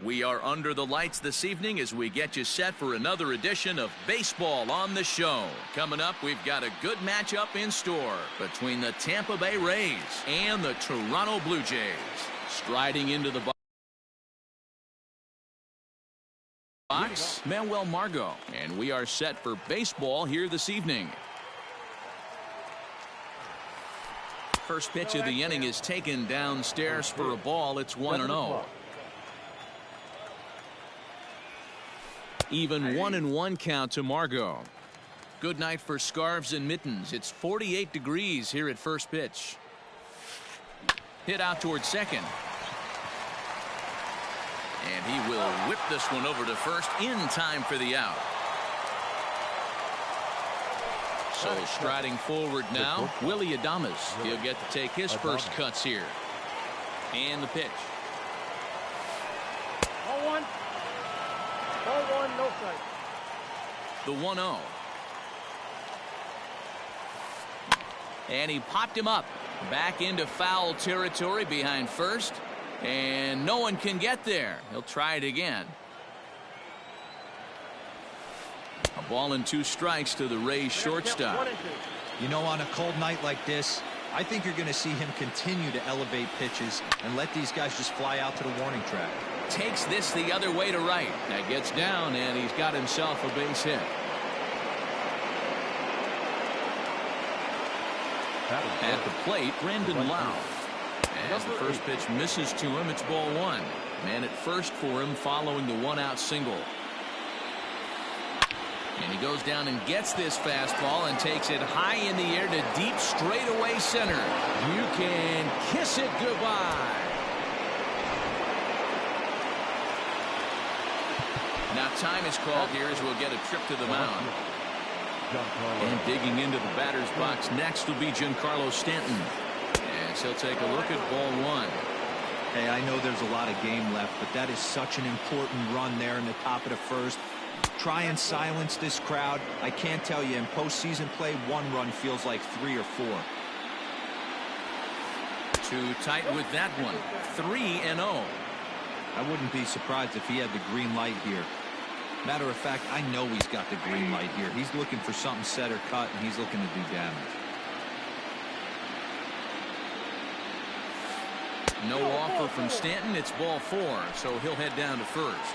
We are under the lights this evening as we get you set for another edition of Baseball on the Show. Coming up, we've got a good matchup in store between the Tampa Bay Rays and the Toronto Blue Jays. Striding into the box, Manuel Margot, and we are set for baseball here this evening. First pitch of the inning is taken downstairs for a ball. It's 1-0. Even 1-1 count to Margot. Good night for scarves and mittens. It's 48 degrees here at first pitch. Hit out towards second. And he will whip this one over to first in time for the out. So striding forward now, Willie Adames. He'll get to take his first cuts here. And the pitch. 0-1. 0-1, no strike. The 1-0. And he popped him up. Back into foul territory behind first. And no one can get there. He'll try it again. A ball and 2 strikes to the Rays shortstop. You know, on a cold night like this, I think you're going to see him continue to elevate pitches and let these guys just fly out to the warning track. Takes this the other way to right. That gets down, and he's got himself a base hit. At the plate, Brandon Lau. As the first pitch misses to him, it's ball 1. Man at first for him following the 1-out single. And he goes down and gets this fastball and takes it high in the air to deep straightaway center. You can kiss it goodbye. Now time is called here as we'll get a trip to the mound. And digging into the batter's box next will be Giancarlo Stanton. As he'll take a look at ball 1. Hey, I know there's a lot of game left, but that is such an important run there in the top of the first. Try and silence this crowd. I can't tell you, in postseason play, 1 run feels like 3 or 4. Too tight with that one. 3-0. I wouldn't be surprised if he had the green light here. Matter of fact, I know he's got the green light here. He's looking for something set or cut, and he's looking to do damage. No offer from Stanton. It's ball 4, so he'll head down to first.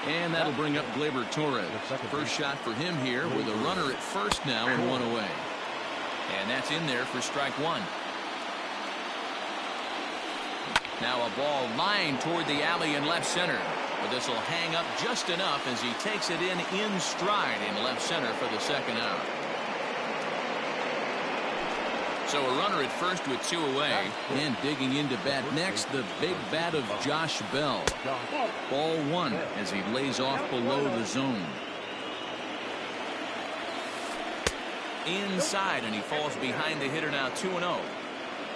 And that'll bring up Gleyber Torres. First shot for him here with a runner at first now and 1 away. And that's in there for strike 1. Now a ball lined toward the alley in left center. But this will hang up just enough as he takes it in stride in left center for the second out. So a runner at first with 2 away. And digging into bat next, the big bat of Josh Bell. Ball 1 as he lays off below the zone. Inside, and he falls behind the hitter now 2-0.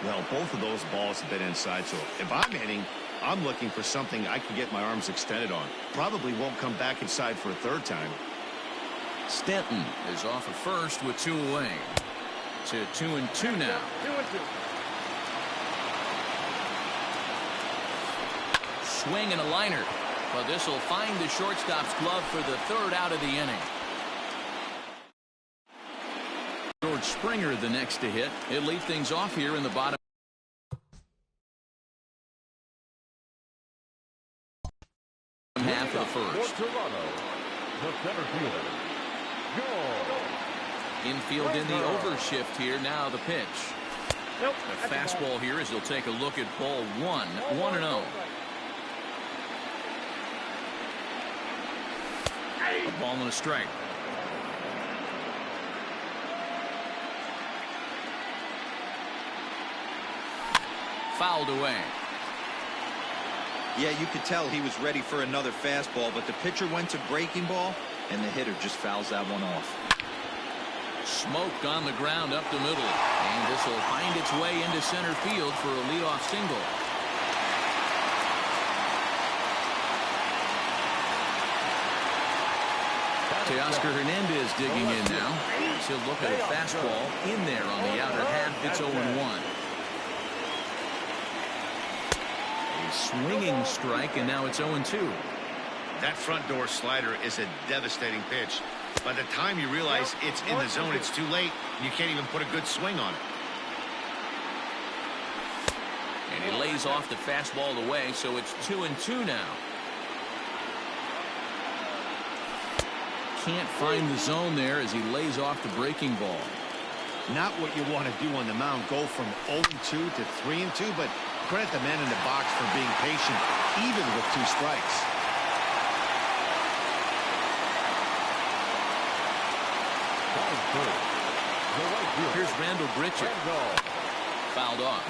Well, both of those balls have been inside, so if I'm hitting, I'm looking for something I can get my arms extended on. Probably won't come back inside for a 3rd time. Stanton is off at first with 2 away. To 2-2 now. 2-2. Swing and a liner. But this will find the shortstop's glove for the 3rd out of the inning. George Springer the next to hit. It'll lead things off here in the bottom half of the first. Infield in the overshift here. Now the pitch. The fastball here as he'll take a look at ball 1. 1-0. A ball and a strike. Fouled away. Yeah, you could tell he was ready for another fastball, but the pitcher went to breaking ball, and the hitter just fouls that one off. Smoke on the ground up the middle. And this will find its way into center field for a leadoff single. Teoscar Hernandez digging in now. He'll look at a fastball in there on the outer half. It's 0-1. A swinging strike, and now it's 0-2. That front door slider is a devastating pitch. By the time you realize it's in the zone, it's too late. You can't even put a good swing on it. And he lays off the fastball away, so it's 2-2 now. Can't find the zone there as he lays off the breaking ball. Not what you want to do on the mound. Go from 0-2 to 3-2, but credit the man in the box for being patient, even with 2 strikes. Here's Randall Grichuk. Fouled off.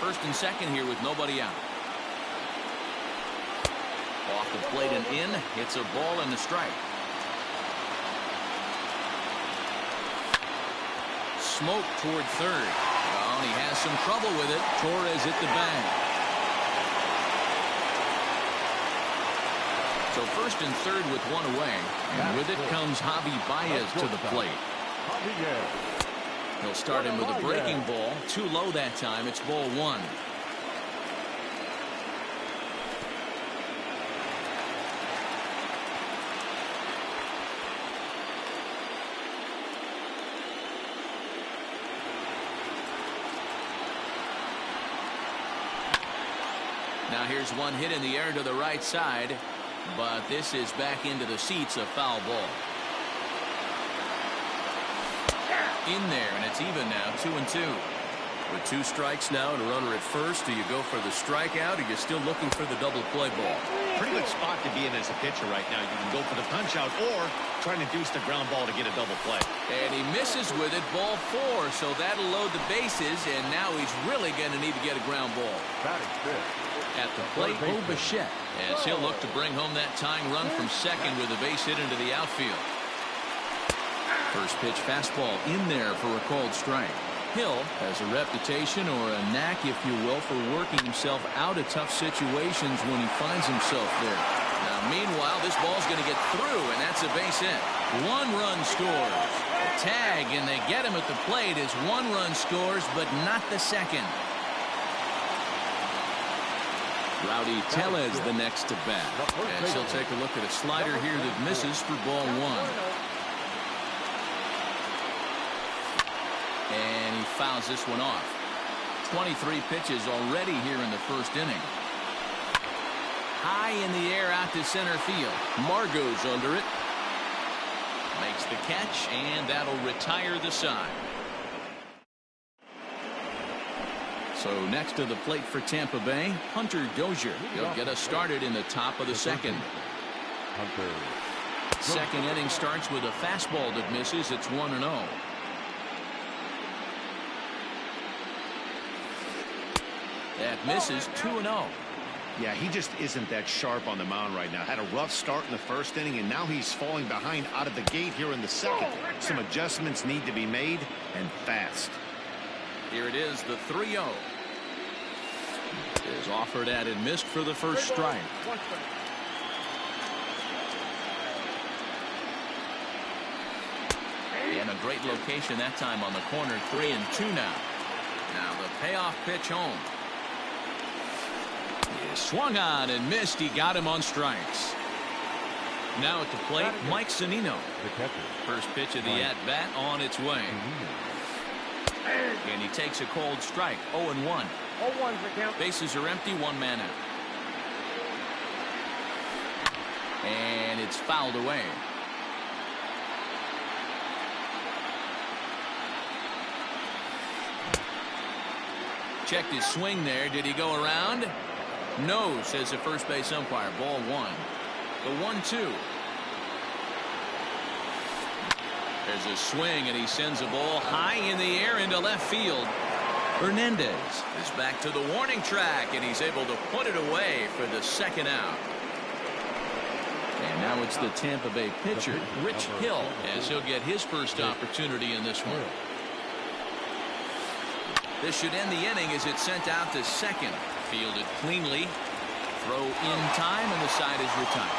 First and second here with nobody out. Off the plate and in. It's a ball and a strike. Smoke toward third. Oh, and he has some trouble with it. Torres hit the bag. So first and third with one away. And with it comes Javi Baez to the plate. He'll start him with a breaking ball. Too low that time. It's ball 1. Now here's one hit in the air to the right side, but this is back into the seats, a foul ball. In there, and it's even now, 2-2. With 2 strikes now and a runner at first, do you go for the strikeout, or you're still looking for the double play ball? Pretty good spot to be in as a pitcher right now. You can go for the punch out or try to deuce the ground ball to get a double play. And he misses with it, ball 4, so that'll load the bases, and now he's really going to need to get a ground ball. At the plate, Bo Bichette, as he'll look to bring home that tying run from second with a base hit into the outfield. First pitch fastball in there for a called strike. Hill has a reputation, or a knack, if you will, for working himself out of tough situations when he finds himself there. Now, meanwhile, this ball's going to get through, and that's a base hit. 1 run scores. A tag, and they get him at the plate as 1 run scores, but not the second. Rowdy Tellez the next to bat. As he'll take a look at a slider here that misses for ball 1. And he fouls this one off. 23 pitches already here in the first inning. High in the air out to center field. Margot's under it. Makes the catch, and that'll retire the side. So next to the plate for Tampa Bay, Hunter Dozier. He'll get us started in the top of the second. Second inning starts with a fastball that misses. It's 1-0. That misses, 2-0. Yeah, he just isn't that sharp on the mound right now. Had a rough start in the first inning, and now he's falling behind out of the gate here in the second. Some adjustments need to be made, and fast. Here it is, the 3-0. Is offered at and missed for the first strike. In a great location that time on the corner, 3-2 now. Now the payoff pitch home. He swung on and missed. He got him on strikes. Now at the plate, Mike Zunino. First pitch of the at-bat on its way. And he takes a cold strike. 0-1. Bases are empty, 1 man out. And it's fouled away. Checked his swing there. Did he go around? No, says the first base umpire. Ball 1. The 1-2. There's a swing, and he sends a ball high in the air into left field. Hernandez is back to the warning track, and he's able to put it away for the second out. And now it's the Tampa Bay pitcher, Rich Hill, as he'll get his first opportunity in this one. This should end the inning as it's sent out to second. Fielded cleanly. Throw in time, and the side is retired.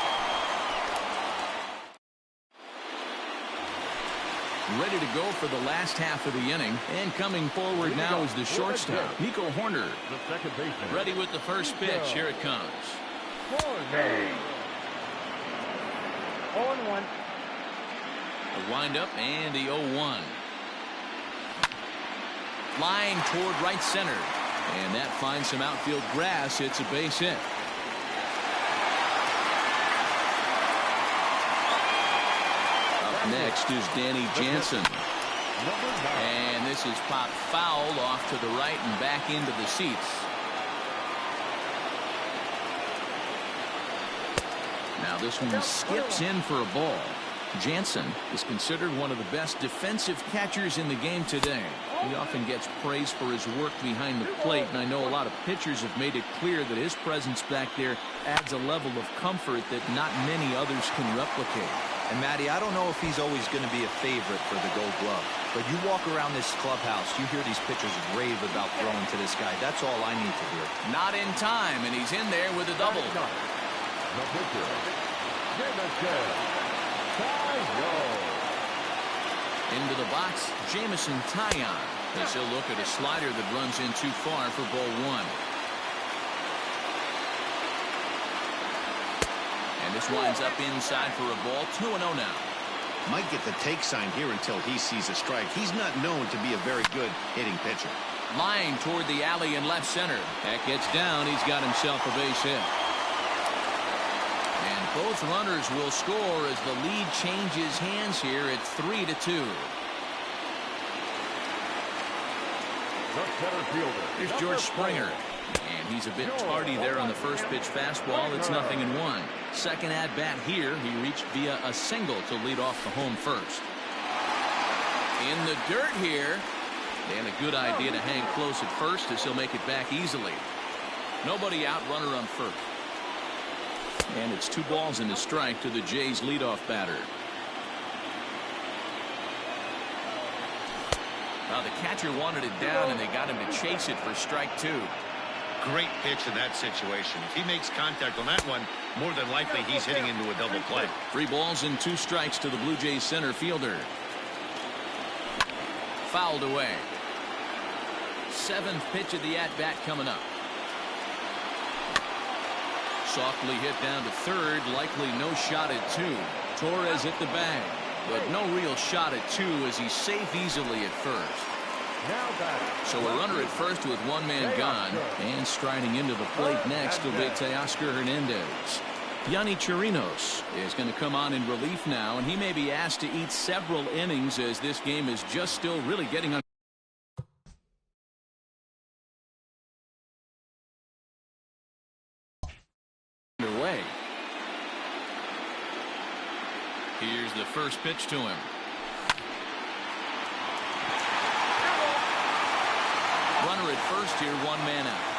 ready to go for the last half of the inning. And coming forward now is the shortstop, Nico Horner. The second baseman. Ready with the first pitch. Here it comes. 0-1. The windup and the 0-1. Flying toward right center. And that finds some outfield grass. It's a base hit. Up next is Danny Jansen. And this is popped foul off to the right and back into the seats. Now this one skips in for a ball. Jansen is considered one of the best defensive catchers in the game today. He often gets praise for his work behind the plate, and I know a lot of pitchers have made it clear that his presence back there adds a level of comfort that not many others can replicate. And Matty, I don't know if he's always going to be a favorite for the Gold Glove, but you walk around this clubhouse, you hear these pitchers rave about throwing to this guy. That's all I need to hear. Not in time, and he's in there with a double. Into the box, Jamison Taillon. As he'll look at a slider that runs in too far for ball one. And this winds up inside for a ball. 2-0 now. Might get the take sign here until he sees a strike. He's not known to be a very good hitting pitcher. Lying toward the alley in left center. That gets down. He's got himself a base hit. Both runners will score as the lead changes hands here at 3-2. Here's George Springer. And he's a bit tardy there on the first pitch fastball. It's 0-1. Second at bat here. He reached via a single to lead off the home first. In the dirt here. And a good idea to hang close at first as he'll make it back easily. Nobody out, runner on first. And it's 2 balls and a strike to the Jays leadoff batter. Now the catcher wanted it down and they got him to chase it for strike 2. Great pitch in that situation. If he makes contact on that one, more than likely he's hitting into a double play. 3 balls and 2 strikes to the Blue Jays center fielder. Fouled away. 7th pitch of the at-bat coming up. Softly hit down to third. Likely no shot at 2. Torres hit the bag, but no real shot at 2 as he's safe easily at first. So a runner at first with 1 man gone, and striding into the plate next will be Teoscar Hernandez. Yonny Chirinos is going to come on in relief now, and he may be asked to eat several innings as this game is just still really getting underway. Here's the first pitch to him. Runner at first here, 1 man out.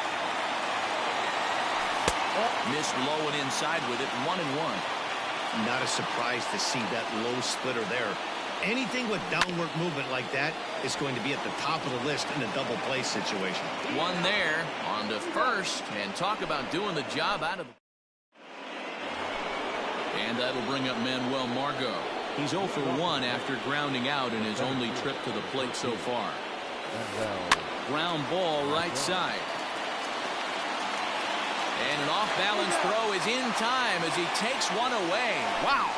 Missed low and inside with it, 1-1. Not a surprise to see that low splitter there. Anything with downward movement like that is going to be at the top of the list in a double play situation. 1 there, on to first, and talk about doing the job out of. And that'll bring up Manuel Margot. He's 0 for 1 after grounding out in his only trip to the plate so far. Ground ball right side. And an off-balance throw is in time as he takes one away. Wow.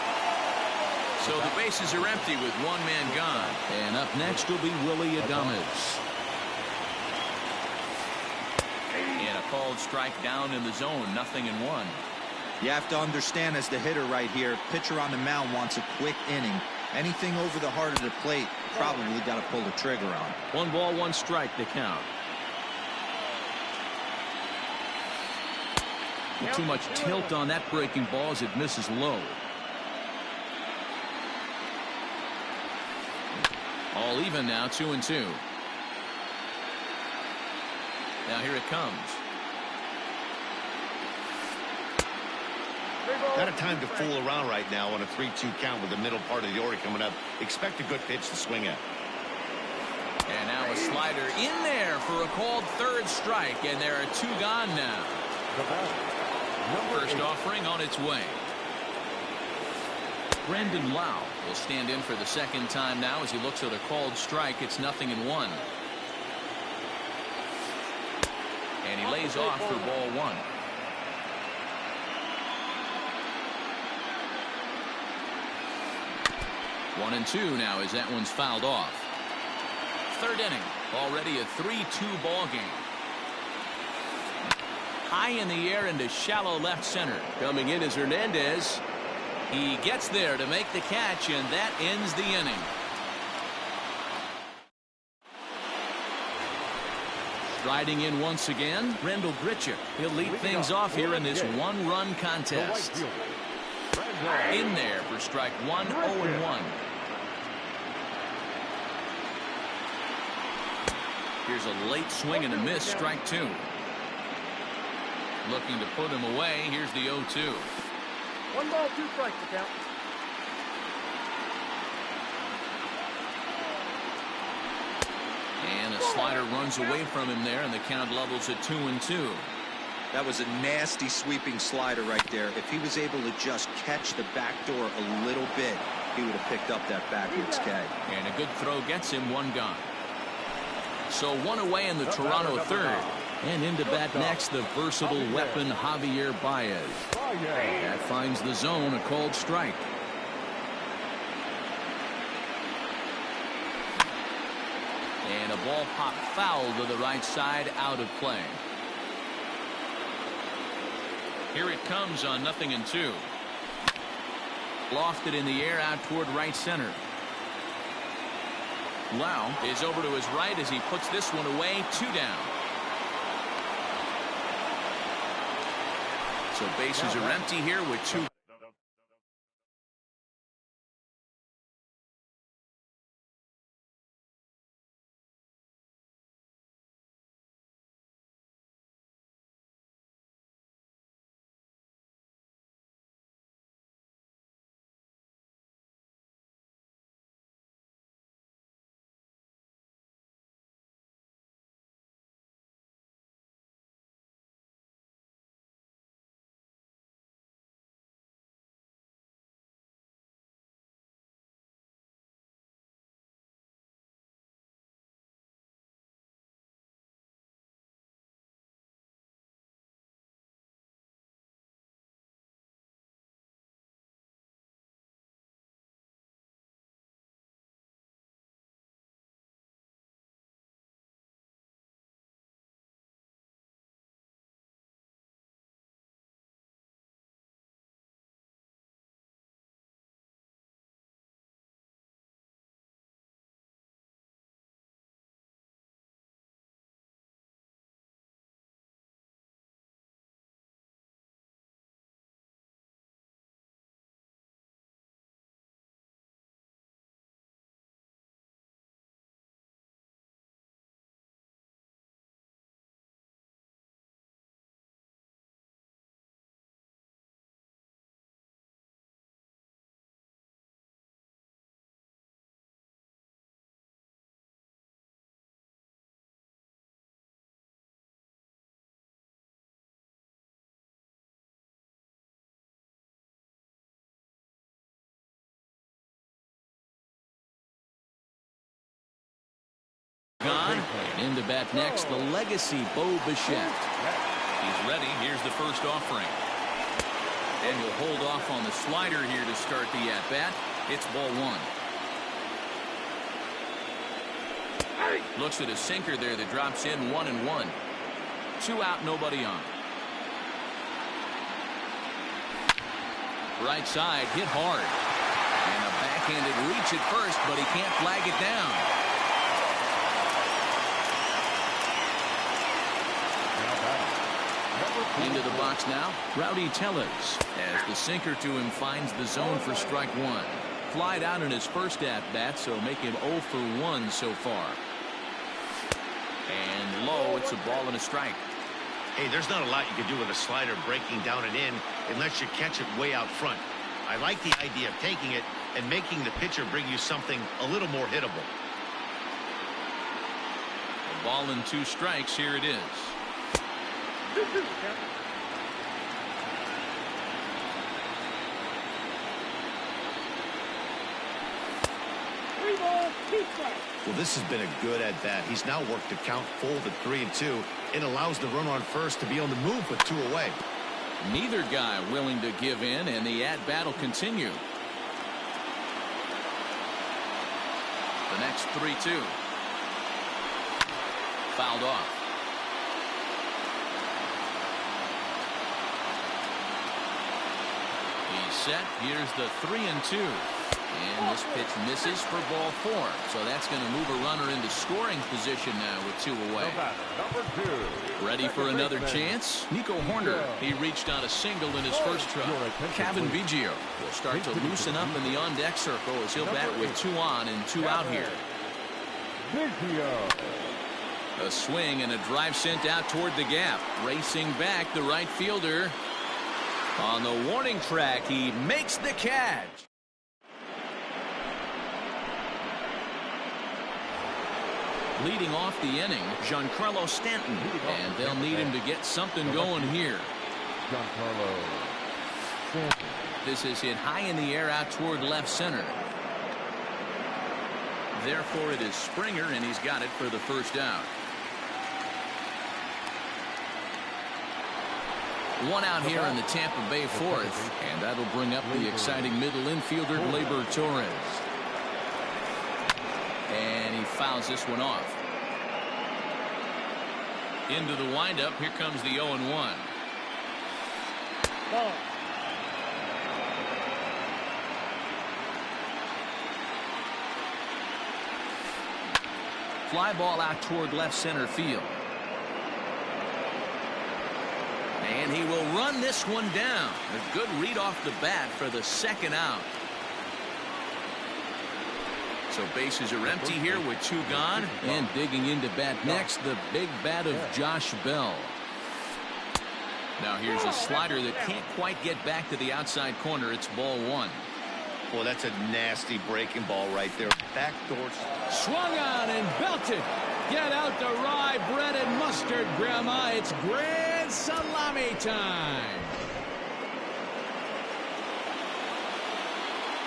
So the bases are empty with 1 man gone. And up next will be Willie Adames. And a called strike down in the zone, 0-1. You have to understand, as the hitter right here, pitcher on the mound wants a quick inning. Anything over the heart of the plate, probably got to pull the trigger on. 1 ball, 1 strike, the count. Too much tilt on that breaking ball as it misses low. All even now, 2-2. Now here it comes. Not a time to fool around right now on a 3-2 count with the middle part of the order coming up. Expect a good pitch to swing at. And now a slider in there for a called 3rd strike, and there are 2 gone now. First offering on its way. Brendan Lau will stand in for the second time now as he looks at a called strike. It's 0-1. And he lays off for ball 1. One and two now as that one's fouled off. Third inning, already a 3-2 ball game. High in the air into shallow left center. Coming in is Hernandez. He gets there to make the catch, and that ends the inning. Striding in once again, Rendell Grichuk. He'll lead things off here in this one-run contest. In there for strike one, 0-1. Here's a late swing and a miss, strike two. Looking to put him away. Here's the 0-2. 1 ball, 2 strikes to count. And a slider runs away from him there, and the count levels at 2-2. That was a nasty sweeping slider right there. If he was able to just catch the back door a little bit, he would have picked up that backwards K. And a good throw gets him one gone. So one away in the Toronto third. And into bat next, the versatile weapon Javier Baez. That finds the zone, a called strike. And a ball popped foul to the right side, out of play. Here it comes on 0-2. Lofted in the air out toward right center. Lau is over to his right as he puts this one away. 2 down. So bases are empty here with 2. Gone. And into bat next, the legacy Bo Bichette. He's ready. Here's the first offering. And he'll hold off on the slider here to start the at-bat. It's ball 1. Looks at a sinker there that drops in 1-1. 2 out, nobody on. Right side, hit hard. And a backhanded reach at first, but he can't flag it down. Into the box now, Rowdy Tellez, as the sinker to him finds the zone for strike 1. Flied out in his first at-bat, so make him 0 for 1 so far. And low, it's a ball and a strike. Hey, there's not a lot you can do with a slider breaking down and in unless you catch it way out front. I like the idea of taking it and making the pitcher bring you something a little more hittable. A ball and 2 strikes, here it is. 3-ball, 2 strikes. Well, this has been a good at-bat. He's now worked the count full to 3-2. It allows the runner on first to be on the move with 2 away. Neither guy willing to give in, and the at-bat will continue. The next 3-2. Fouled off. He's set. Here's the 3-2. And this pitch misses for ball 4. So that's going to move a runner into scoring position now with 2 away. Number 2. Ready for another chance? Nico Horner. He reached on a single in his first try. Kevin Biggio will start to loosen up in the on-deck circle as he'll bat with 2 on and 2 out here. A swing and a drive sent out toward the gap. Racing back, the right fielder. On the warning track, he makes the catch. Leading off the inning, Giancarlo Stanton. And they'll need him to get something going here. Giancarlo Stanton. This is hit high in the air out toward left center. Therefore, it is Springer, and he's got it for the first out. 1 out here in the Tampa Bay 4th, and that'll bring up the exciting middle infielder, Gleyber Torres. And he fouls this one off. Into the windup, here comes the 0-1. Ball. Fly ball out toward left center field. And he will run this one down. A good read off the bat for the second out. So bases are empty here with 2 gone. And digging into bat next, the big bat of Josh Bell. Now here's a slider that can't quite get back to the outside corner. It's ball 1. Well, that's a nasty breaking ball right there. Backdoor. Swung on and belted. Get out the rye bread and mustard, Grandma. It's grand salami time.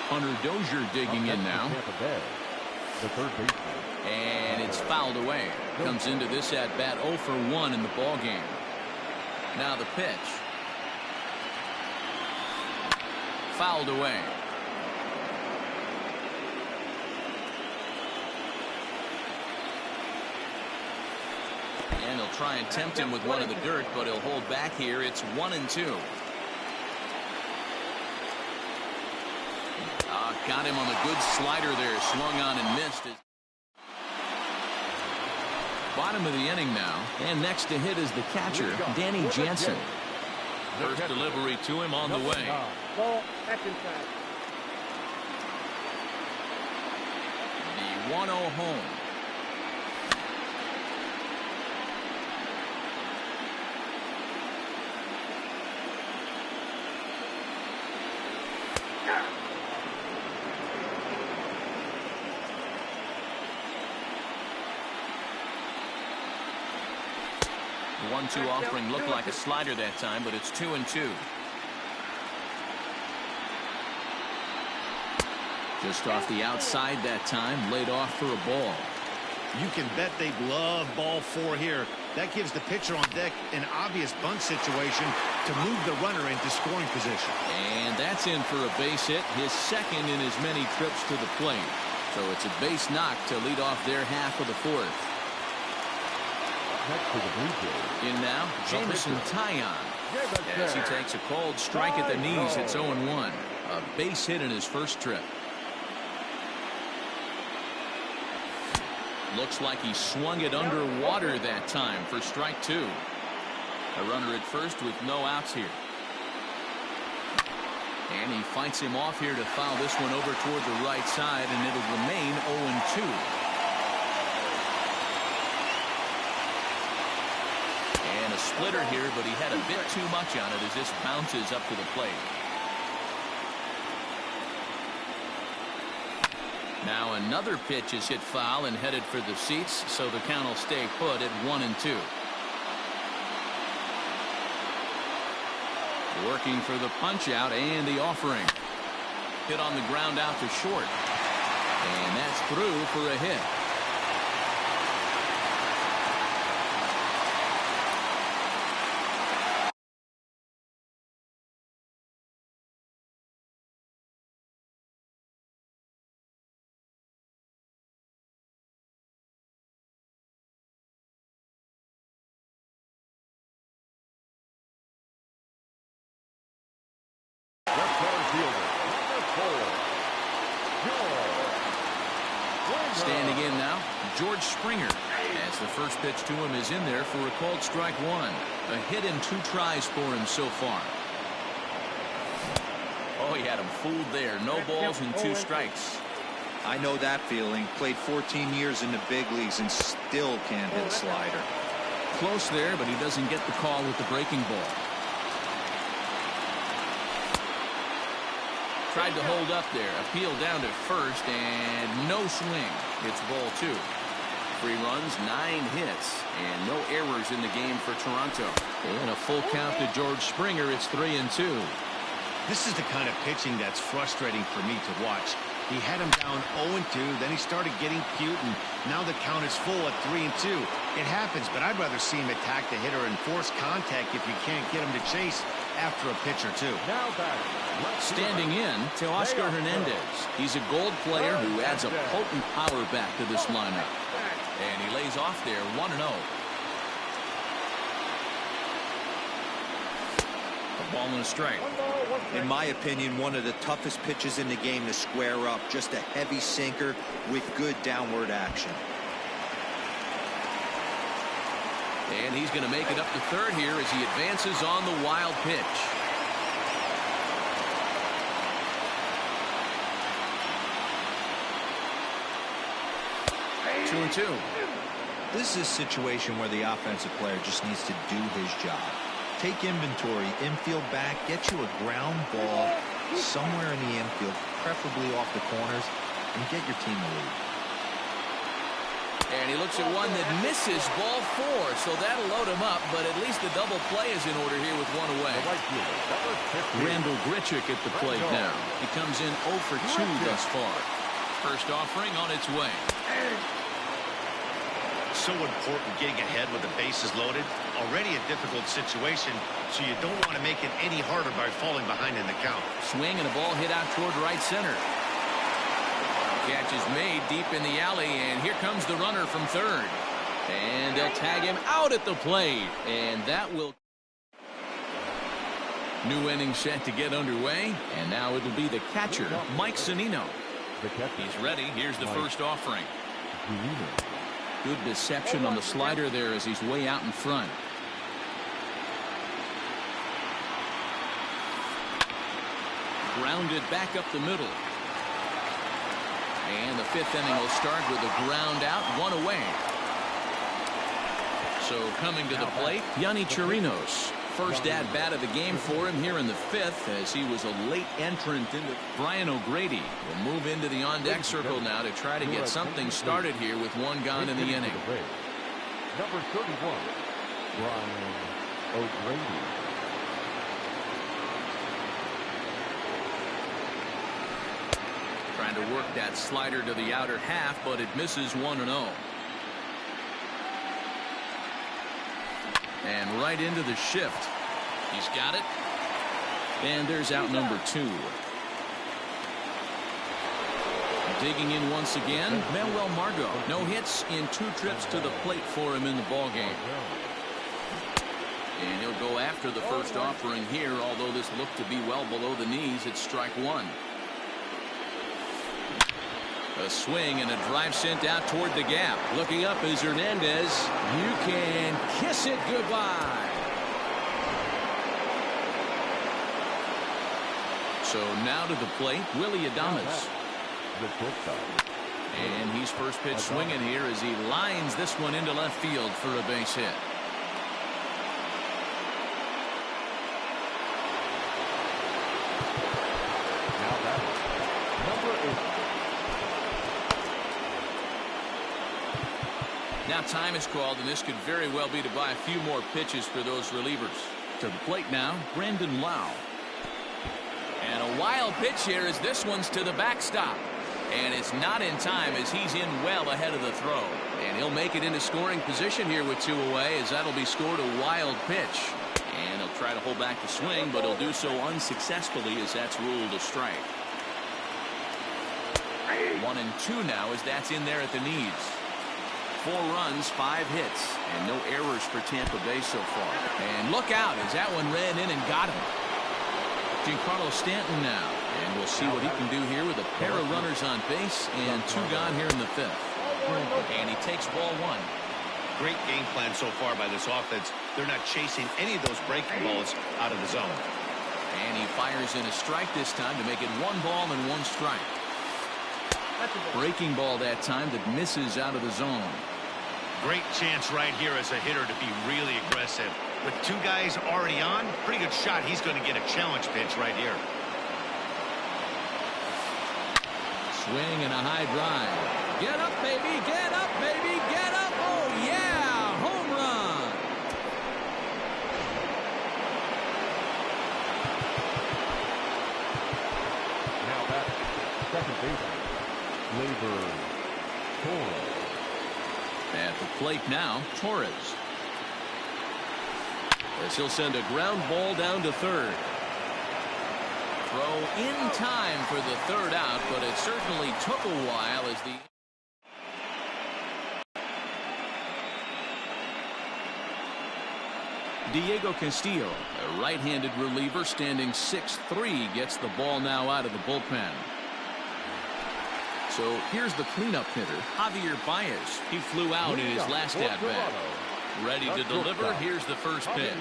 Hunter Dozier digging in now. The third baseman. And it's fouled away. Comes into this at bat 0 for 1 in the ball game. Now the pitch. Fouled away. And he'll try and tempt him with one of the dirt, but he'll hold back here. It's 1-2. Got him on the good slider there. Swung on and missed it. Bottom of the inning now. And next to hit is the catcher, Danny Jansen. First delivery to him on the way. Ball, action track. The 1-0 home. The 1-2 offering looked like a slider that time, but it's 2-2. Just off the outside that time, laid off for a ball. You can bet they love ball 4 here. That gives the pitcher on deck an obvious bunt situation to move the runner into scoring position. And that's in for a base hit, his second in as many trips to the plate. So it's a base knock to lead off their half of the 4th. In now, Jameson Taillon. As he takes a cold strike at the knees, it's 0-1. A base hit in his first trip. Looks like he swung it underwater that time for strike 2. A runner at first with no outs here. And he fights him off here to foul this one over toward the right side, and it'll remain 0-2. And a splitter here, but he had a bit too much on it as this bounces up to the plate. Now another pitch is hit foul and headed for the seats, so the count will stay put at 1-2. Working for the punch out and the offering. Hit on the ground out to short. And that's through for a hit. Standing in now, George Springer, as the first pitch to him is in there for a called strike one. A hit in 2 tries for him so far. Oh, he had him fooled there. No balls and 2 strikes. I know that feeling. Played 14 years in the big leagues and still can't hit a slider. Close there, but he doesn't get the call with the breaking ball. Tried to hold up there. Appeal down to first, and no swing. It's ball 2. 3 runs, 9 hits, and no errors in the game for Toronto. And a full count to George Springer. It's 3-2. This is the kind of pitching that's frustrating for me to watch. He had him down 0-2, then he started getting cute, and now the count is full at 3-2. It happens, but I'd rather see him attack the hitter and force contact if you can't get him to chase after a pitch or 2. Now back. Standing in, Teoscar Hernandez. He's a Gold player who adds a potent power back to this lineup. And he lays off there 1-0. A ball and a strike. In my opinion, one of the toughest pitches in the game to square up. Just a heavy sinker with good downward action. And he's going to make it up to third here as he advances on the wild pitch. 2-2. This is a situation where the offensive player just needs to do his job. Take inventory, infield back, get you a ground ball somewhere in the infield, preferably off the corners, and get your team a lead. And he looks at one that misses ball 4, so that'll load him up, but at least the double play is in order here with 1 away. Randall Grichuk at the plate now. He comes in 0 for 2 thus far. First offering on its way. So important getting ahead with the bases loaded. Already a difficult situation, so you don't want to make it any harder by falling behind in the count. Swing and a ball hit out toward right center. Catch is made deep in the alley, and here comes the runner from third. And they'll tag him out at the plate. And that will... New inning set to get underway, and now it'll be the catcher, Mike Zunino. He's ready. Here's the first offering. Good deception on the slider there as he's way out in front. Grounded back up the middle. And the 5th inning will start with a ground out, 1 away. So coming to the plate, Yonny Chirinos. First at-bat of the game for him here in the 5th as he was a late entrant into. Brian O'Grady will move into the on-deck circle now to try to get something started here with 1 gone in the inning. Number 31, Brian O'Grady. Trying to work that slider to the outer half, but it misses 1-0. And right into the shift. He's got it. And there's out number 2. Digging in once again, Manuel Margot. No hits in 2 trips to the plate for him in the ballgame. And he'll go after the first offering here, although this looked to be well below the knees. It's strike 1. A swing and a drive sent out toward the gap. Looking up is Hernandez. You can kiss it goodbye. So now to the plate, Willie Adames. And he's first pitch swinging here as he lines this one into left field for a base hit. Now time is called, and this could very well be to buy a few more pitches for those relievers. To the plate now, Brandon Lau. And a wild pitch here as this one's to the backstop. And it's not in time as he's in well ahead of the throw. And he'll make it into scoring position here with 2 away, as that'll be scored a wild pitch. And he'll try to hold back the swing, but he'll do so unsuccessfully as that's ruled a strike. 1-2 now as that's in there at the knees. 4 runs, 5 hits, and no errors for Tampa Bay so far. And look out as that one ran in and got him. Giancarlo Stanton now, and we'll see what he can do here with a pair of runners on base and 2 gone here in the 5th. And he takes ball 1. Great game plan so far by this offense. They're not chasing any of those breaking balls out of the zone. And he fires in a strike this time to make it 1 ball and 1 strike. Breaking ball that time that misses out of the zone. Great chance right here as a hitter to be really aggressive. With 2 guys already on, pretty good shot. He's going to get a challenge pitch right here. Swing and a high drive. Get up, baby. Get up, baby. Get up. Oh, yeah. Home run. Now back, second baseman, Labor Torres. At the plate now, Torres. As he'll send a ground ball down to third. Throw in time for the 3rd out, but it certainly took a while as the... Diego Castillo, a right-handed reliever standing 6'3", gets the ball now out of the bullpen. So here's the cleanup hitter, Javier Baez. He flew out in his last at-bat. Ready to deliver. Here's the first pitch.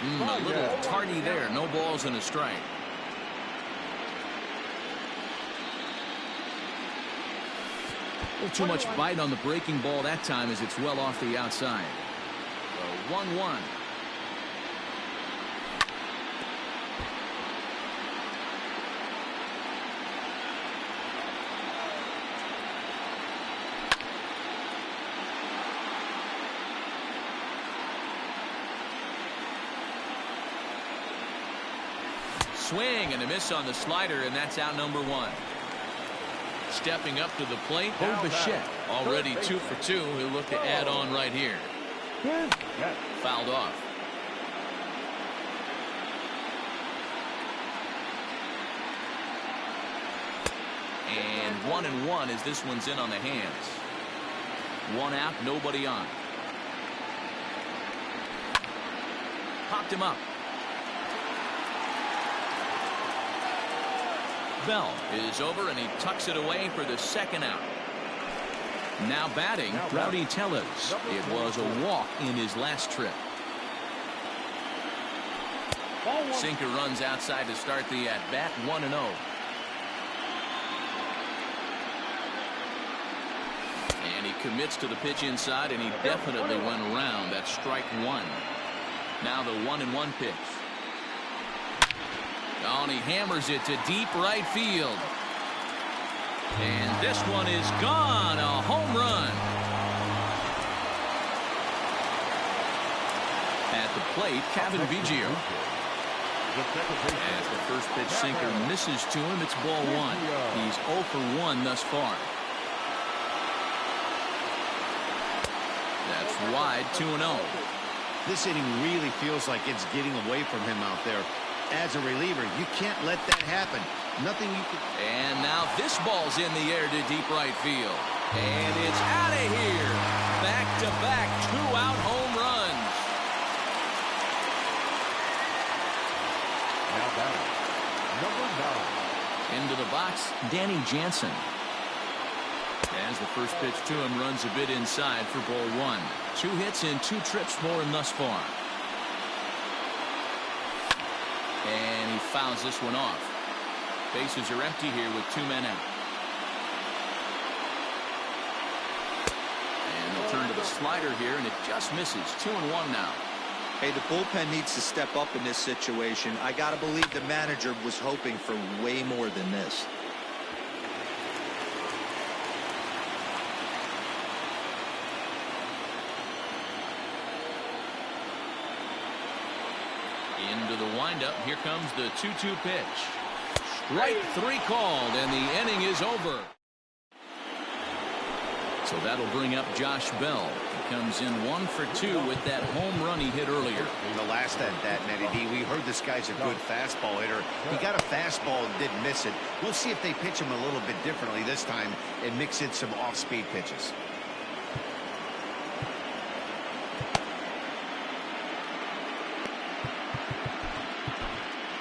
A little tardy there. No balls and a strike. A little too much bite on the breaking ball that time as it's well off the outside. So 1-1. Swing and a miss on the slider, and that's out number 1. Stepping up to the plate, Bo Bichette, already 2 for 2. He'll look to add on right here. Fouled off. And 1-1 as this one's in on the hands. 1 out, nobody on. Popped him up. Bell is over, and he tucks it away for the 2nd out. Now batting, Rowdy Tellez. It was a walk in his last trip. Sinker runs outside to start the at-bat, 1-0. And he commits to the pitch inside, and he definitely went around. That's strike 1. Now the 1-1 pitch. Oh, and he hammers it to deep right field. And this one is gone. A home run. At the plate, Kevin Biggio. As the first pitch sinker misses to him, it's ball 1. He's 0 for 1 thus far. That's wide, 2-0. This inning really feels like it's getting away from him out there. As a reliever, you can't let that happen. Nothing you can... And now this ball's in the air to deep right field. And it's out of here. Back-to-back 2-out home runs. Now batting, number 9. Into the box, Danny Jansen. As the first pitch to him runs a bit inside for ball 1. 2 hits and 2 trips for him thus far. And he fouls this one off. Bases are empty here with 2 men out. And they'll turn to the slider here, and it just misses. 2-1 now. Hey, the bullpen needs to step up in this situation. I got to believe the manager was hoping for way more than this. Into the windup. Here comes the 2-2 pitch. Right 3 called, and the inning is over. So that'll bring up Josh Bell. He comes in 1 for 2 with that home run he hit earlier. In the last at that, Matty D, we heard this guy's a good fastball hitter. He got a fastball and didn't miss it. We'll see if they pitch him a little bit differently this time and mix in some off-speed pitches.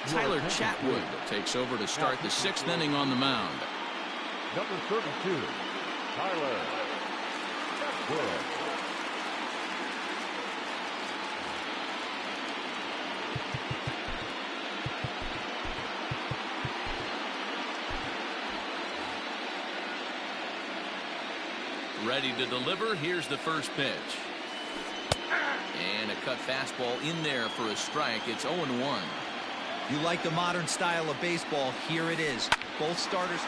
Tyler Chatwood takes over to start the 6th inning on the mound. Number 32, Tyler Chatwood. Ready to deliver. Here's the first pitch. And a cut fastball in there for a strike. It's 0-1. You like the modern style of baseball. Here it is. Both starters.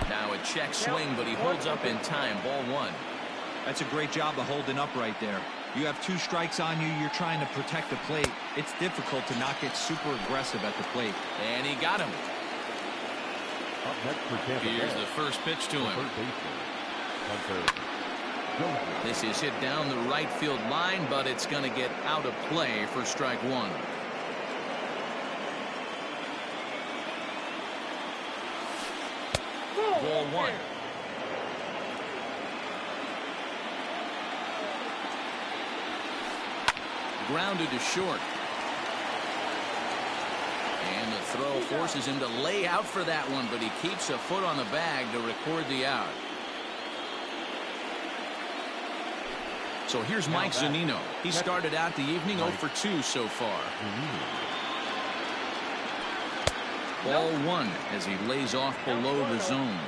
Now a check swing, but he holds up in time. Ball 1. That's a great job of holding up right there. You have 2 strikes on you. You're trying to protect the plate. It's difficult to not get super aggressive at the plate. And he got him. Up next for Tampa Here's Bay, the first pitch to him. This is hit down the right field line, but it's going to get out of play for strike 1. Ball 1. Grounded to short. And the throw forces him to lay out for that one, but he keeps a foot on the bag to record the out. So here's Mike Zunino. He started out the evening 0 for 2 so far. Ball 1 as he lays off below the zone.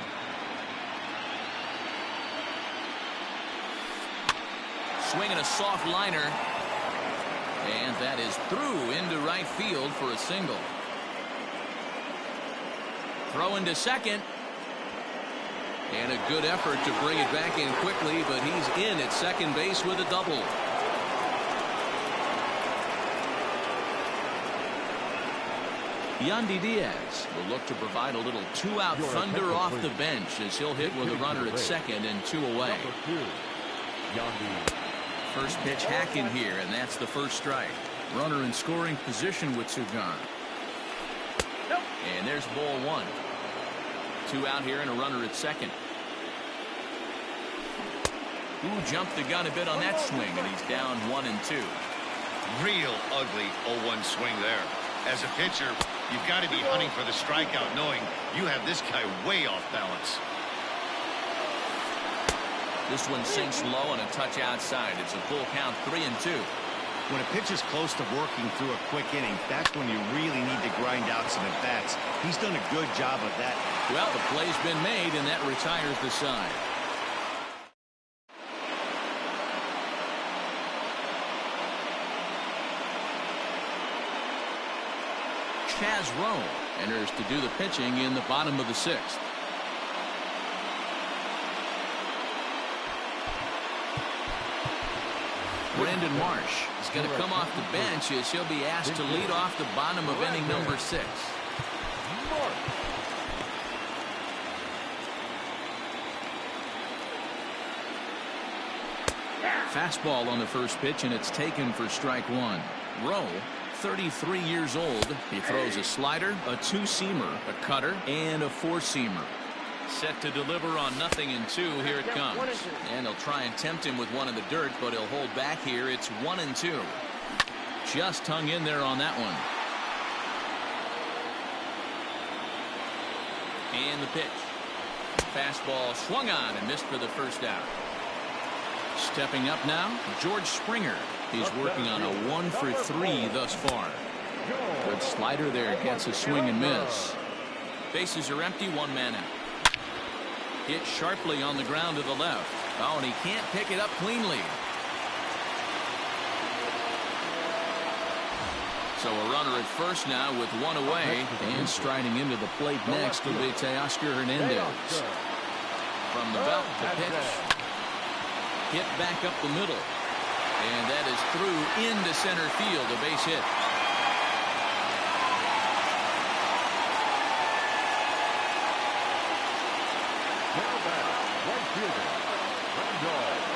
Swinging a soft liner. And that is through into right field for a single. Throw into second. And a good effort to bring it back in quickly, but he's in at second base with a double. Yandy Diaz will look to provide a little 2-out thunder off the bench as he'll hit with a runner at second and 2 away. First pitch hack in here, and that's the first strike. Runner in scoring position with 2 gone. And there's ball 1. 2 out here and a runner at second. Ooh, jumped the gun a bit on that swing, and he's down 1 and 2. Real ugly 0-1 swing there. As a pitcher, you've got to be hunting for the strikeout, knowing you have this guy way off balance. This one sinks low and a touch outside. It's a full count, 3 and 2. When a pitcher's close to working through a quick inning, that's when you really need to grind out some at-bats. He's done a good job of that. Well, the play's been made, and that retires the side. Chaz Rowe enters to do the pitching in the bottom of the 6th. Brandon Marsh is going to come off the bench as he'll be asked to lead off the bottom of inning number 6. Fastball on the first pitch, and it's taken for strike 1. Rowe, 33 years old. He throws a slider, a 2-seamer, a cutter, and a 4-seamer. Set to deliver on 0 and 2. Here it comes. And he'll try and tempt him with one in the dirt, but he'll hold back here. It's 1 and 2. Just hung in there on that one. And the pitch. Fastball swung on and missed for the first out. Stepping up now, George Springer. He's working on a 1 for 3 thus far. Good slider there, gets a swing and miss. Bases are empty, 1 man out. Hit sharply on the ground to the left. Oh, and he can't pick it up cleanly. So a runner at first now with 1 away, and striding into the plate next will be Teoscar Hernandez. From the belt, the pitch. Hit back up the middle. And that is through into center field, a base hit. Now back, right fielder, Randall.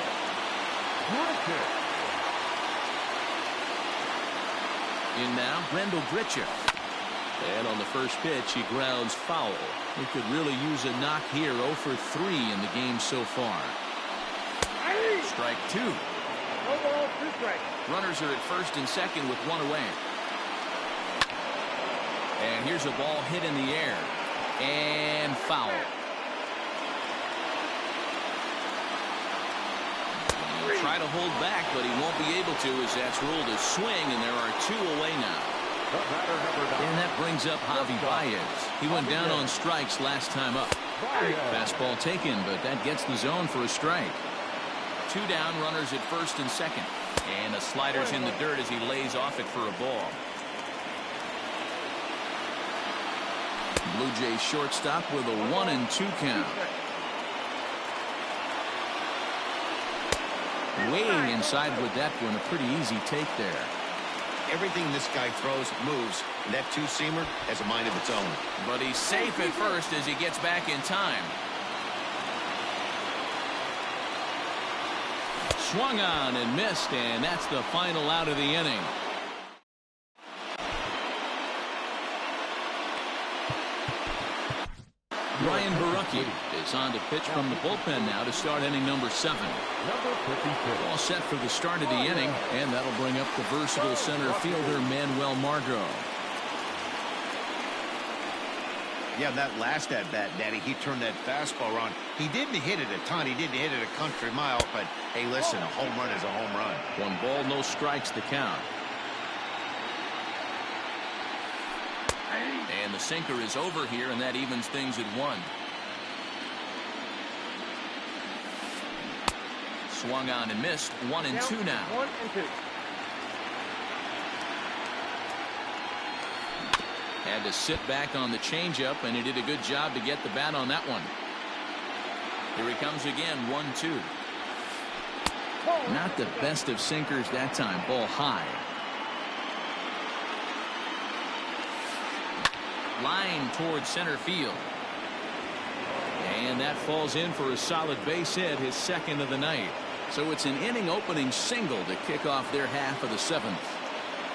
In now, Rendell Grichuk. And on the first pitch, he grounds foul. He could really use a knock here. 0 for 3 in the game so far. Strike 2. Runners are at first and second with one away. And here's a ball hit in the air. And foul. He'll try to hold back, but he won't be able to as that's ruled a swing, and there are 2 away now. And that brings up Javi Baez. He went down on strikes last time up. Fastball taken, but that gets the zone for a strike. 2 down, runners at first and second. And a slider's in the dirt as he lays off it for a ball. Blue Jays shortstop with a 1-2 count. Way inside with that one, a pretty easy take there. Everything this guy throws moves, and that two-seamer has a mind of its own. But he's safe at first as he gets back in time. Swung on and missed, and that's the final out of the inning. Ryan Barucki is on to pitch from the bullpen now to start inning number 7. All set for the start of the inning, and that'll bring up the versatile center fielder Manuel Margot. Yeah, that last at-bat, Daddy, he turned that fastball around. He didn't hit it a ton. He didn't hit it a country mile, but, hey, listen, a home run is a home run. 1 ball, no strikes to count. And the sinker is over here, and that evens things at 1. Swung on and missed. 1-2 now. 1-2. Had to sit back on the changeup, and he did a good job to get the bat on that one. Here he comes again, 1-2. Not the best of sinkers that time. Ball high. Line towards center field. And that falls in for a solid base hit, his second of the night. So it's an inning opening single to kick off their half of the 7th.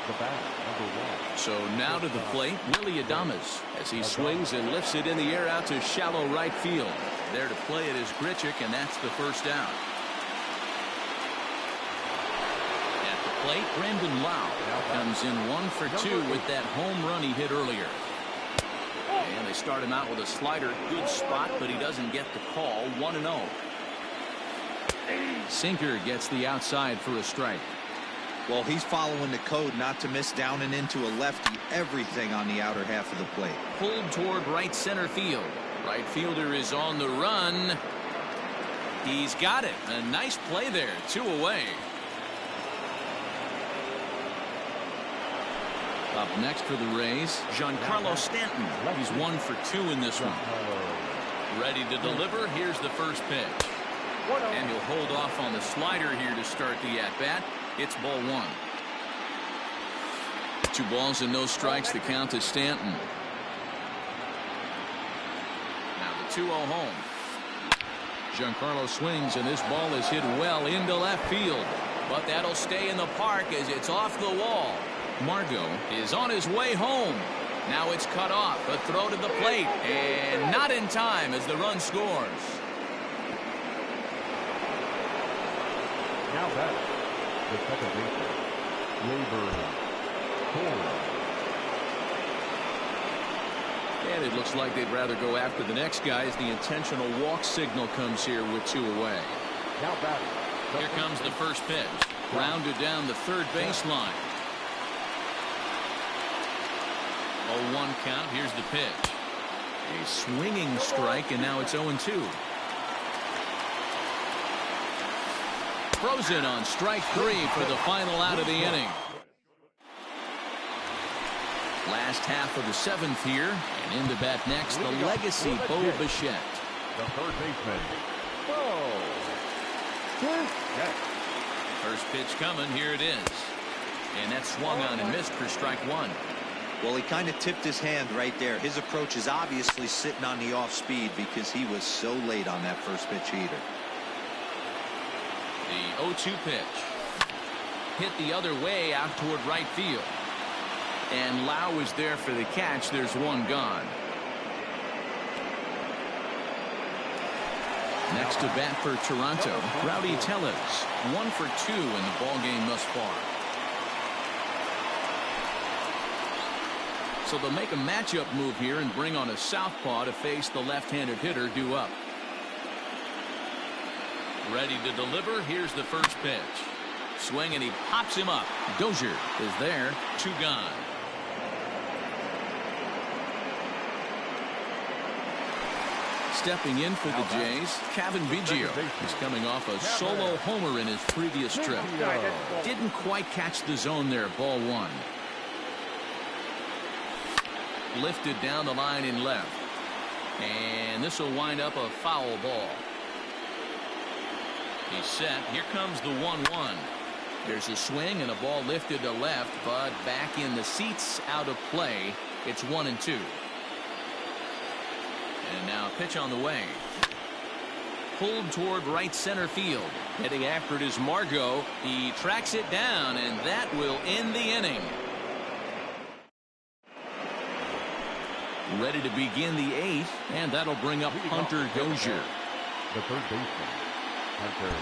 The bat, number 1. So now to the plate, Willy Adames, as he swings and lifts it in the air out to shallow right field. There to play it is Grichuk, and that's the first out. At the plate, Brandon Lau comes in 1 for 2 with that home run he hit earlier. And they start him out with a slider. Good spot, but he doesn't get the call. 1-0. Sinker gets the outside for a strike. Well, he's following the code not to miss down and into a lefty. Everything on the outer half of the plate. Pulled toward right center field. Right fielder is on the run. He's got it. A nice play there. 2 away. Up next for the Rays, Giancarlo Stanton. He's 1 for 2 in this one. Ready to deliver. Here's the first pitch. And he'll hold off on the slider here to start the at-bat. It's ball 1. 2 balls and no strikes. The count to Stanton. Now the 2-0 home. Giancarlo swings, and this ball is hit well into left field. But that'll stay in the park as it's off the wall. Margot is on his way home. Now it's cut off. A throw to the plate, and not in time as the run scores. Now back, the second baseman, Labor Cole. And it looks like they'd rather go after the next guy as the intentional walk signal comes here with 2 away. Now back. Here comes the first pitch. Grounded down the third baseline. 0-1 count. Here's the pitch. A swinging strike, and now it's 0-2. Frozen on strike 3 for the final out of the inning. Last half of the 7th here, and in the bat next, the legacy Bo Bichette. The third baseman, Bo. First pitch coming. Here it is. And that swung on and missed for strike one. Well, he kind of tipped his hand right there. His approach is obviously sitting on the off speed because he was so late on that first pitch heater. The 0-2 pitch. Hit the other way out toward right field. And Lau is there for the catch. There's one gone. Next to bat for Toronto, Rowdy Tellez. 1 for 2 in the ball game thus far. So they'll make a matchup move here and bring on a southpaw to face the left-handed hitter due up. Ready to deliver. Here's the first pitch. Swing and he pops him up. Dozier is there. 2 gone. Stepping in for the Jays, Kevin Biggio is coming off a solo homer in his previous trip. Didn't quite catch the zone there. Ball 1. Lifted down the line in left. And this will wind up a foul ball. He's set. Here comes the 1-1. There's a swing and a ball lifted to left, but back in the seats, out of play. It's 1-2. And now a pitch on the way. Pulled toward right center field. Heading after it is Margot. He tracks it down, and that will end the inning. Ready to begin the 8th, and that'll bring up Hunter Dozier. The third baseman, Hunter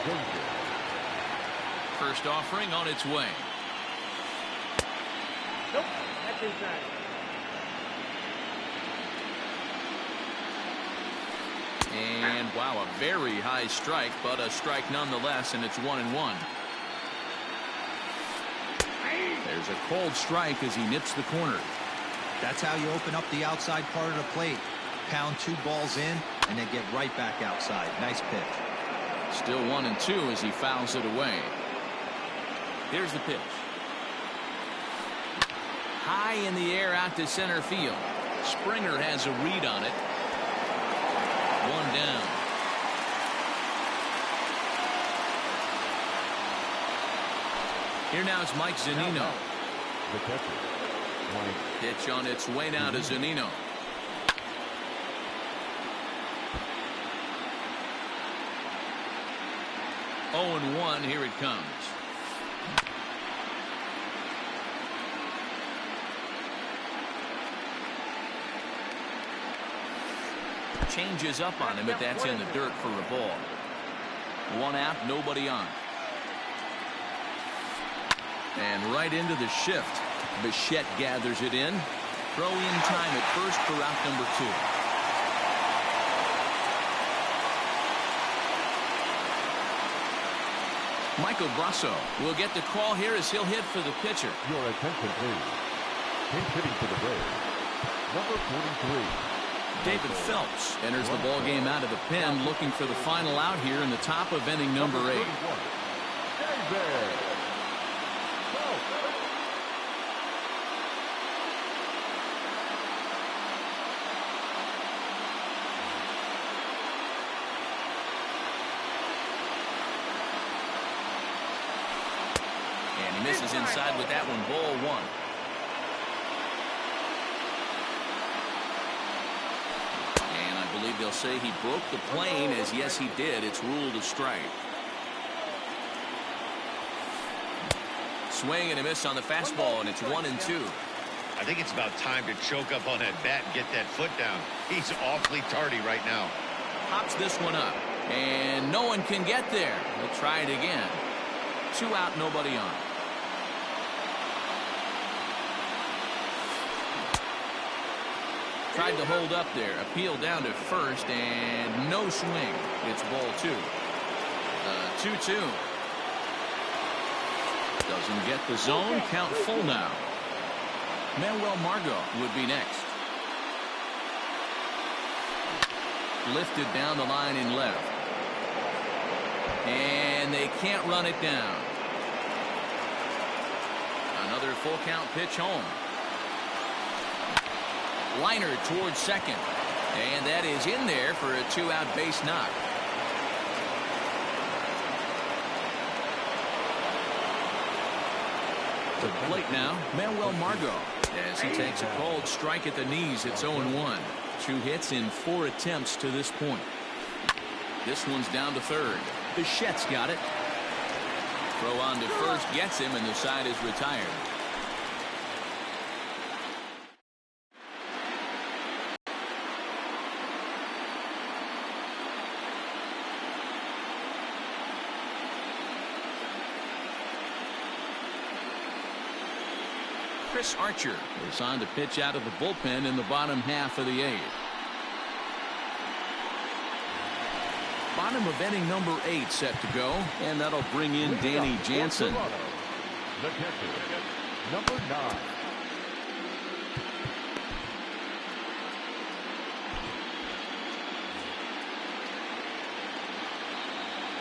Dozier. First offering on its way. Nope, that's inside. And wow, a very high strike, but a strike nonetheless, and it's 1-1. There's a cold strike as he nips the corner. That's how you open up the outside part of the plate. Pound 2 balls in and then get right back outside. Nice pitch. Still 1-2 as he fouls it away. Here's the pitch. High in the air out to center field. Springer has a read on it. 1 down. Here now is Mike Zunino. The catcher, Mike. Pitch on its way now to Zunino. Oh, 0-1. Here it comes. Changes up on him, but that's in the dirt for a ball. 1 out, nobody on. And right into the shift. Bichette gathers it in. Throw in time at first for out number 2. Michael Brasso will get the call here as he'll hit for the pitcher. Your attention, please. Pinch hitting for the Braves, number 43. David Phelps enters the ball game out of the pen, looking for the final out here in the top of inning number 8. And he misses inside with that one. Ball 1. I believe they'll say he broke the plane, as yes he did. It's ruled a strike. Swing and a miss on the fastball, and it's 1-2. I think it's about time to choke up on that bat and get that foot down. He's awfully tardy right now. Pops this one up, and no one can get there. They'll try it again. 2 out, nobody on. Tried to hold up there. Appeal down to first, and no swing. It's ball 2. 2-2. Doesn't get the zone. Count full now. Manuel Margot would be next. Lifted down the line in left. And they can't run it down. Another full count pitch home. Liner towards second. And that is in there for a 2-out base knock. the plate now, Manuel Margot. As he takes a cold strike at the knees, it's 0-1. 2 hits in 4 attempts to this point. This one's down to third. Bichette's got it. Throw on to first gets him, and the side is retired. Chris Archer is on to pitch out of the bullpen in the bottom half of the 8th. Bottom of inning number 8 set to go, and that'll bring in Danny Jansen. The catcher, number 9.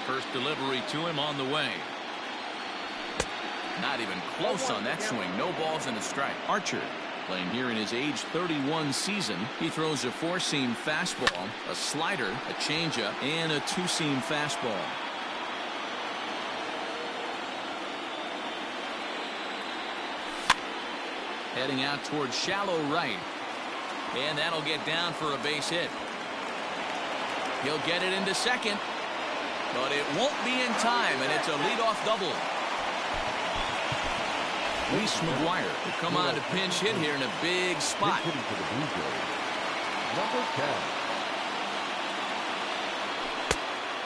First delivery to him on the way. Not even close on that swing. No balls and a strike. Archer playing here in his age 31 season. He throws a 4-seam fastball, a slider, a changeup, and a 2-seam fastball. Heading out towards shallow right. And that'll get down for a base hit. He'll get it into second. But it won't be in time, and it's a leadoff double. Reese McGuire will come on to pinch hit here in a big spot. For the Blue Jays, number 10.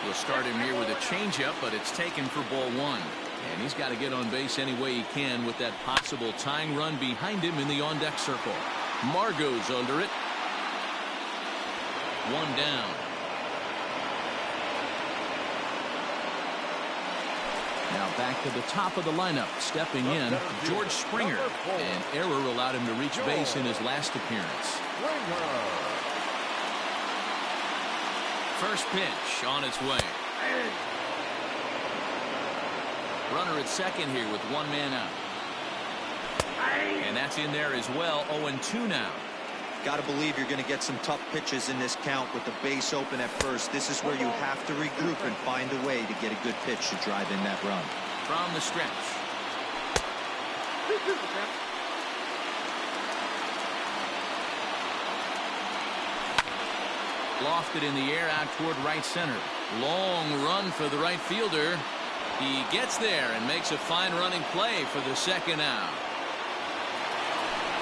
We'll start him here with a changeup, but it's taken for ball 1. And he's got to get on base any way he can with that possible tying run behind him in the on-deck circle. Margot's under it. 1 down. Now back to the top of the lineup. Stepping in, George Springer. An error allowed him to reach base in his last appearance. First pitch on its way. Runner at second here with 1 man out. And that's in there as well. 0-2 now. Got to believe you're going to get some tough pitches in this count with the base open at first. This is where you have to regroup and find a way to get a good pitch to drive in that run. From the stretch. Lofted in the air out toward right center. Long run for the right fielder. He gets there and makes a fine running play for the second out.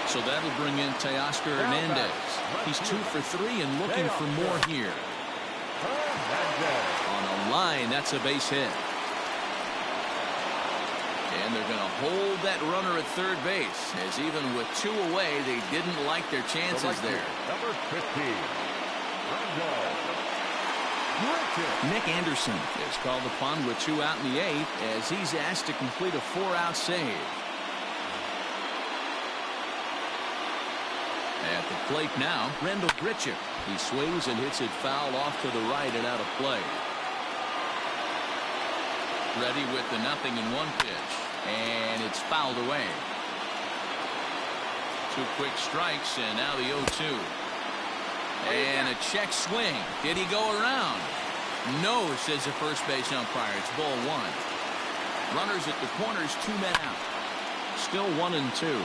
So that'll bring in Teoscar Hernandez. He's 2 for 3 and looking for more here. On a line, that's a base hit. And they're going to hold that runner at third base, as even with 2 away, they didn't like their chances there. Number 15. Nick Anderson is called upon with 2 out in the 8th as he's asked to complete a 4-out save. At the plate now, Rendell Grichuk. He swings and hits it foul off to the right and out of play. Ready with the 0-1 pitch. And it's fouled away. 2 quick strikes and now the 0-2. And a check swing. Did he go around? No, says the first base umpire. It's ball 1. Runners at the corners, 2 men out. Still 1-2.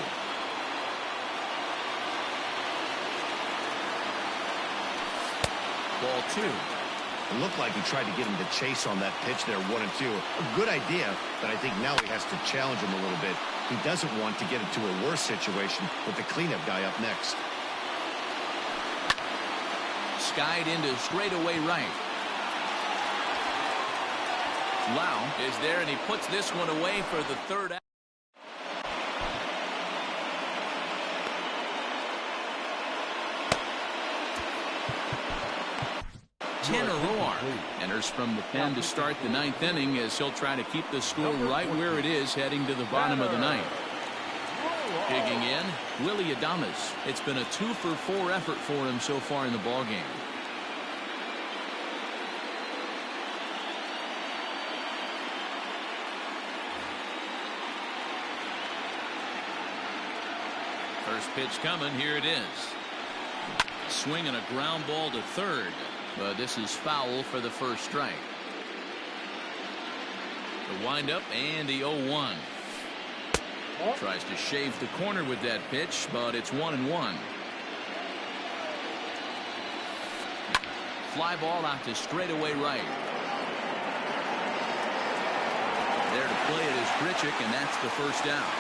Ball 2. It looked like he tried to get him to chase on that pitch there, 1-2. A good idea, but I think now he has to challenge him a little bit. He doesn't want to get into a worse situation with the cleanup guy up next. Skied into straightaway right. Lau is there, and he puts this one away for the 3rd out. Tanner Roar enters from the pen to start the 9th inning as he'll try to keep the score right where it is heading to the bottom of the 9th. Digging in, Willie Adames. It's been a 2 for 4 effort for him so far in the ballgame. First pitch coming. Here it is. Swinging a ground ball to third. But this is foul for the first strike. The windup and the 0-1. Tries to shave the corner with that pitch, but it's 1-1. Fly ball out to straightaway right. There to play it is Grichuk, and that's the first out.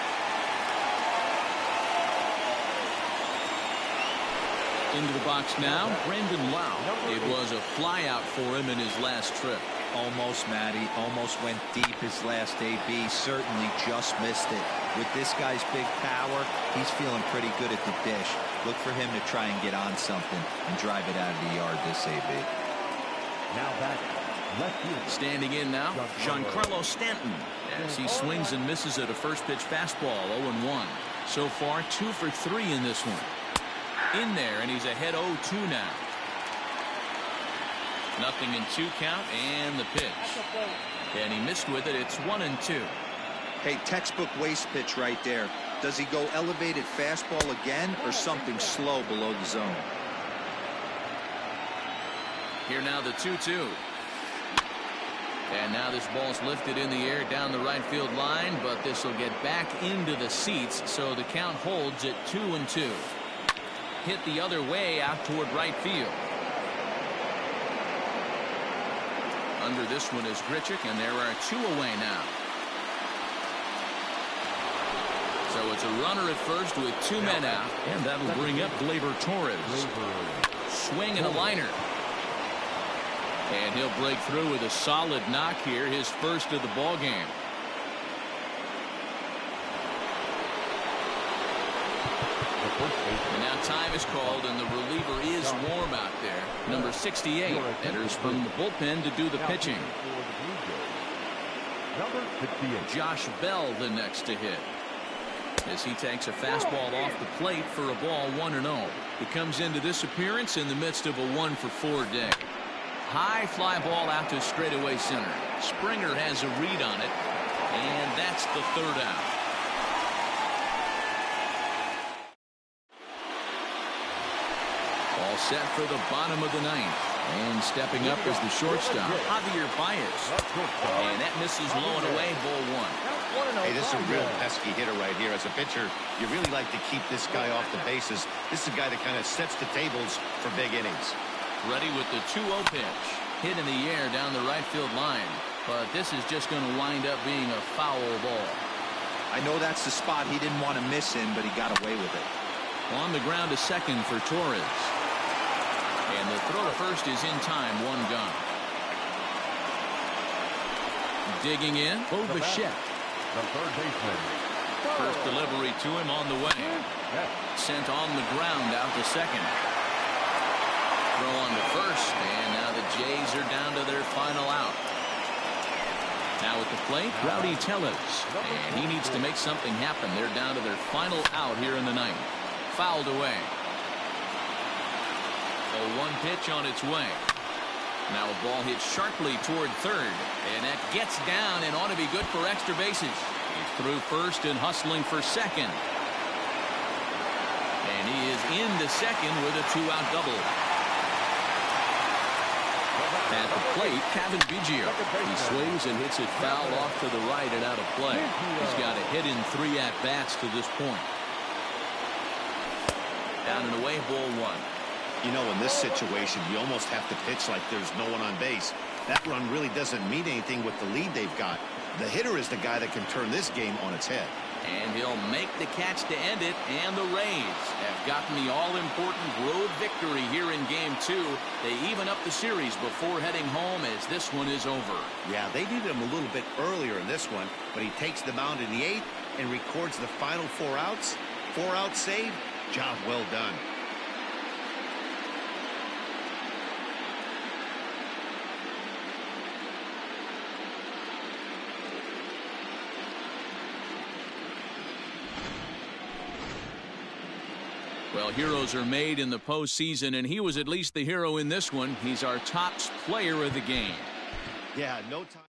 Into the box now, Brandon Lau. It was a fly out for him in his last trip. Almost, Matty. Almost went deep his last AB. Certainly just missed it. With this guy's big power, he's feeling pretty good at the dish. Look for him to try and get on something and drive it out of the yard this AB. Now back. Left field. Standing in now, Giancarlo Stanton. As he swings and misses at a first pitch fastball, 0-1. So far, 2 for 3 in this one. In there, and he's ahead 0-2 now. Nothing in 2 count, and the pitch. And he missed with it. It's 1-2. Hey, textbook waste pitch right there. Does he go elevated fastball again or something slow below the zone? Here now the 2-2. And now this ball's lifted in the air down the right field line, but this will get back into the seats, so the count holds at 2-2. Hit the other way out toward right field. Under this one is Grichuk, and there are 2 away now. So it's a runner at first with 2 men out, and that'll bring up Gleyber Torres. Swing and a liner. And he'll break through with a solid knock here, his first of the ball game. And now time is called, and the reliever is warm out there. Number 68 enters from the bullpen to do the pitching. Number 58. Josh Bell the next to hit, as he takes a fastball off the plate for a ball 1-0. He comes into this appearance in the midst of a 1-for-4 day. High fly ball out to straightaway center. Springer has a read on it, and that's the 3rd out. All set for the bottom of the 9th. And stepping up is the shortstop, Javier Baez. And that misses low and away, ball 1. Hey, this is a real pesky hitter right here. As a pitcher, you really like to keep this guy off the bases. This is a guy that kind of sets the tables for big innings. Ready with the 2-0 pitch. Hit in the air down the right field line. But this is just going to wind up being a foul ball. I know that's the spot he didn't want to miss in, but he got away with it. On the ground to second for Torres. And the throw to first is in time, 1 gone. Digging in, Bo Bichette. The third baseman. First delivery to him on the way. Sent on the ground out to second. Throw on to first, and now the Jays are down to their final out. Now at the plate, Rowdy Tellez, and he needs to make something happen. They're down to their final out here in the 9th. Fouled away. A 1 pitch on its way. Now a ball hit sharply toward third, and that gets down and ought to be good for extra bases. He's through first and hustling for second. And he is into second with a 2-out double. At the plate, Kevin Biggio. He swings and hits it foul off to the right and out of play. He's got a hit in 3 at-bats to this point. Down and away, ball 1. You know, in this situation, you almost have to pitch like there's no one on base. That run really doesn't mean anything with the lead they've got. The hitter is the guy that can turn this game on its head. And he'll make the catch to end it, and the Rays have gotten the all-important road victory here in Game 2. They even up the series before heading home as this one is over. Yeah, they needed him a little bit earlier in this one, but he takes the mound in the 8th and records the final 4 outs. 4-out save. Job well done. Well, heroes are made in the postseason, and he was at least the hero in this one. He's our top player of the game. Yeah, no time.